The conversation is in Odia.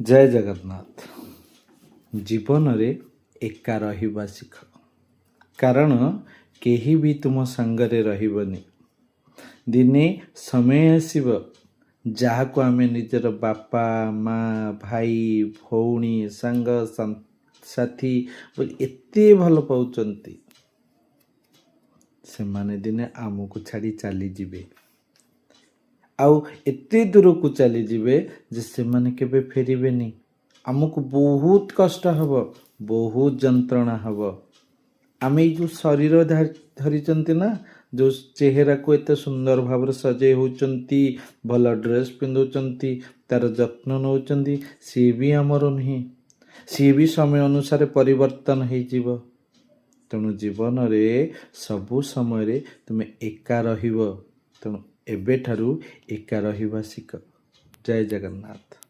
ଜୟ ଜଗନ୍ନାଥ। ଜୀବନରେ ଏକା ରହିବା ଶିଖ, କାରଣ କେହି ବି ତୁମ ସାଙ୍ଗରେ ରହିବନି। ଦିନେ ସମୟ ଆସିବ ଯାହାକୁ ଆମେ ନିଜର ବାପା ମା ଭାଇ ଭଉଣୀ ସାଙ୍ଗ ସାଥୀ ବୋଲି ଏତେ ଭଲ ପାଉଛନ୍ତି, ସେମାନେ ଦିନେ ଆମକୁ ଛାଡ଼ି ଚାଲିଯିବେ। ଆଉ ଏତେ ଦୂରକୁ ଚାଲିଯିବେ ଯେ ସେମାନେ କେବେ ଫେରିବେନି। ଆମକୁ ବହୁତ କଷ୍ଟ ହେବ, ବହୁତ ଯନ୍ତ୍ରଣା ହେବ। ଆମେ ଏଇ ଯେଉଁ ଶରୀର ଧରିଛନ୍ତି ନା, ଯେଉଁ ଚେହେରାକୁ ଏତେ ସୁନ୍ଦର ଭାବରେ ସଜେଇ ହେଉଛନ୍ତି, ଭଲ ଡ୍ରେସ୍ ପିନ୍ଧୁଛନ୍ତି, ତା'ର ଯତ୍ନ ନେଉଛନ୍ତି, ସିଏ ବି ଆମର ନୁହେଁ। ସିଏ ବି ସମୟ ଅନୁସାରେ ପରିବର୍ତ୍ତନ ହେଇଯିବ। ତେଣୁ ଜୀବନରେ ସବୁ ସମୟରେ ତୁମେ ଏକା ରହିବ। ତେଣୁ ଏବେଠାରୁ ଏକା ରହିବା ଶିଖ। ଜୟ ଜଗନ୍ନାଥ।